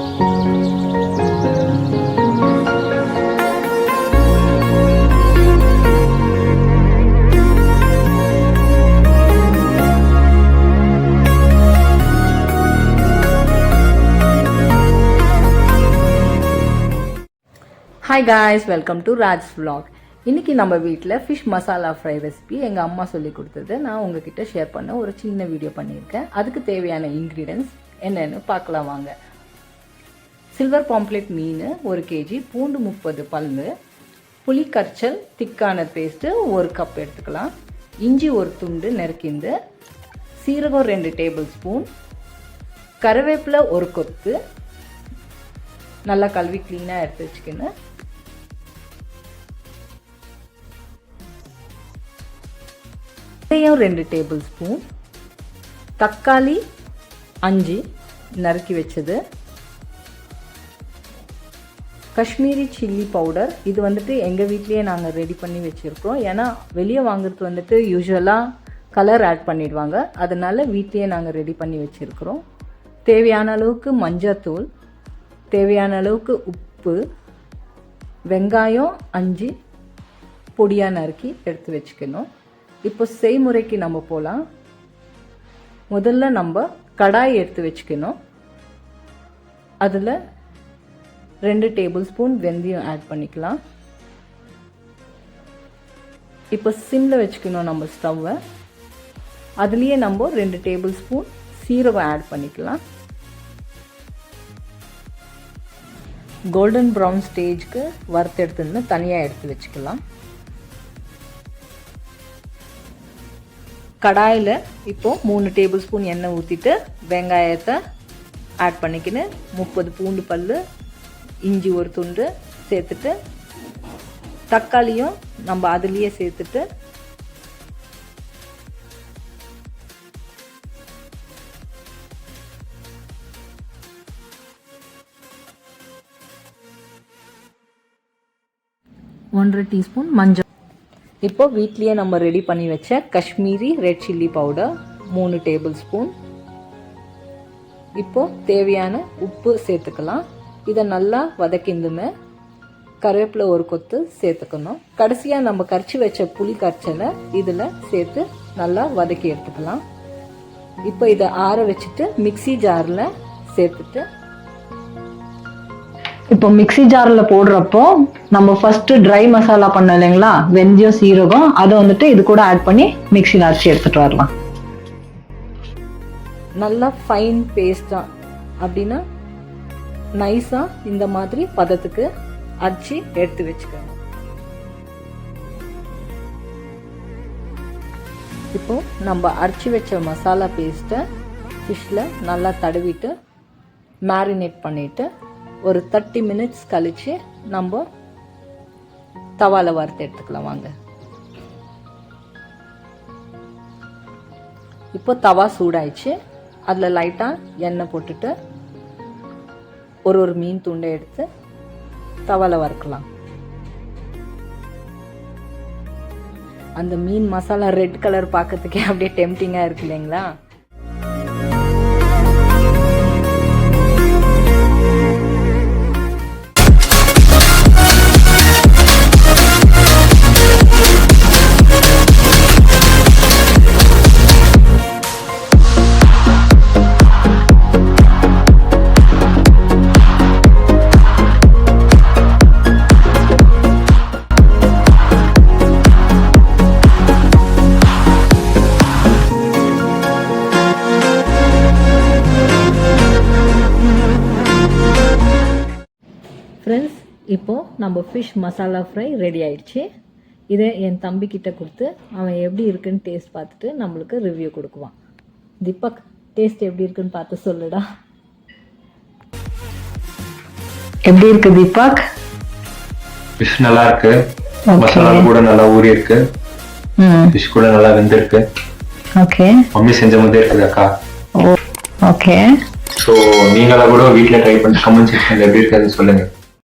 Hi guys, welcome to Raj's vlog. இன்னைக்கு நம்ம வீட்டில் ஃபிஷ் மசாலா ஃப்ரை ரெசிபி எங்கள் அம்மா சொல்லி கொடுத்தது நான் உங்ககிட்ட ஷேர் பண்ண ஒரு சின்ன வீடியோ பண்ணியிருக்கேன். அதுக்கு தேவையான இன்க்ரீடியன்ஸ் என்னென்னு பார்க்கலாம் வாங்க. சில்வர் பாம்ப்ளெட் மீன் 1 kg, பூண்டு 30 பல்லு, புளி கரைச்சல் திக்கான பேஸ்ட்டு 1 கப் எடுத்துக்கலாம், இஞ்சி 1 துண்டு நறுக்கிந்து, சீரகம் 2 டேபிள் ஸ்பூன், கருவேப்பிலை 1 கொத்து நல்லா கழுவி க்ளீனாக எடுத்து வச்சுக்கணும். வெங்காயம் 2 டேபிள் ஸ்பூன், தக்காளி 5 நறுக்கி வச்சது, காஷ்மீரி சில்லி பவுடர் இது வந்துட்டு எங்கள் வீட்லேயே நாங்கள் ரெடி பண்ணி வச்சுருக்கோம். ஏன்னா வெளியே வாங்குறது வந்துட்டு யூஸ்வலாக கலர் ஆட் பண்ணிடுவாங்க, அதனால வீட்லேயே நாங்கள் ரெடி பண்ணி வச்சுருக்கிறோம். தேவையான அளவுக்கு மஞ்சத்தூள், தேவையான அளவுக்கு உப்பு, வெங்காயம் 5 பொடியாக நறுக்கி எடுத்து வச்சுக்கணும். இப்போ செய்முறைக்கு நம்ம போகலாம். முதல்ல நம்ம கடாய் எடுத்து வச்சுக்கணும். அதில் 2 டேபிள் ஸ்பூன் வெந்தயம் ஆட் பண்ணிக்கலாம். இப்போ சிம்மில் வச்சுக்கணும் நம்ம ஸ்டவ்வை. அதுலேயே நம்ம 2 டேபிள் ஸ்பூன் சீரகம் ஆட் பண்ணிக்கலாம். கோல்டன் ப்ரௌன் ஸ்டேஜ்க்கு வறுத்து எடுத்துன்னு தனியாக எடுத்து வச்சுக்கலாம். கடாயில் இப்போது 3 டேபிள் ஸ்பூன் எண்ணெய் ஊற்றிட்டு வெங்காயத்தை ஆட் பண்ணிக்கின்னு 30 பூண்டு பல், இஞ்சி 1 துண்டு சேர்த்துட்டு, தக்காளியும் நம்ம அதுலேயே சேர்த்துட்டு, ஒன்றரை டீஸ்பூன் மஞ்சள். இப்போ வீட்லேயே நம்ம ரெடி பண்ணி வச்ச Kashmiri red chilli powder 3 table spoon. இப்போ தேவையான உப்பு சேர்த்துக்கலாம். இதை நல்லா வதக்கிந்துமே கருவேப்பிலை 1 கொத்து சேர்த்துக்கணும். கடைசியாக நம்ம கரைச்சி வச்ச புளி கரைச்சலை இதில் சேர்த்து நல்லா வதக்கி எடுத்துக்கலாம். இப்போ இதை ஆற வச்சுட்டு மிக்சி ஜாரில் சேர்த்துட்டு, இப்போ மிக்சி ஜாரில் போடுறப்போ நம்ம ஃபர்ஸ்ட் ட்ரை மசாலா பண்ணோம் இல்லைங்களா, வெந்தயம் சீரகம், அதை வந்துட்டு இது கூட ஆட் பண்ணி மிக்சியில் அரைச்சி எடுத்துட்டு வரலாம். நல்லா ஃபைன் பேஸ்டா அப்படின்னா நைஸா இந்த மாதிரி பதத்துக்கு அரைச்சி எடுத்து வச்சுக்கணும். இப்போ நம்ம அரைச்சி வச்ச மசாலா பேஸ்ட்டை ஃபிஷ்ல நல்லா தடவிட்டு மேரினேட் பண்ணிட்டு ஒரு 30 மினிட்ஸ் கழிச்சு நம்ம தவால வறுத்து எடுத்துக்கலாம் வாங்க. இப்போ தவா சூடாயிடுச்சு. அதில் லைட்டாக எண்ணெய் போட்டுட்டு ஒரு மீன் துண்டை எடுத்து தவால வறுக்கலாம். அந்த மீன் மசாலா ரெட் கலர் பார்க்கறதுக்கே அப்படியே டெம்டிங்காக இருக்கு இல்லைங்களா. ஃப்ரெண்ட்ஸ், இப்போது நம்ம ஃபிஷ் மசாலா ஃப்ரை ரெடி ஆயிடுச்சு. இதை என் தம்பிக்கிட்ட கொடுத்து அவன் எப்படி இருக்குன்னு டேஸ்ட் பார்த்துட்டு நம்மளுக்கு ரிவ்யூ கொடுக்குவான். தீபக், டேஸ்ட் எப்படி இருக்குன்னு பார்த்து சொல்லுடா. எப்படி இருக்கு தீபக்? ஃபிஷ் நல்லா இருக்கு, மசாலா கூட நல்லா ஊறி இருக்கு, ஃபிஷ் கூட நல்லா வெந்திருக்கு. ஓகே, மம்மி செஞ்ச மாதிரி இருக்குது அக்கா. ஓகே, ஸோ நீங்களா கூட வீட்டில் ட்ரை பண்ணி கமெண்ட் செக்ஷன்ல எப்படி இருக்குன்னு சொல்லுங்க.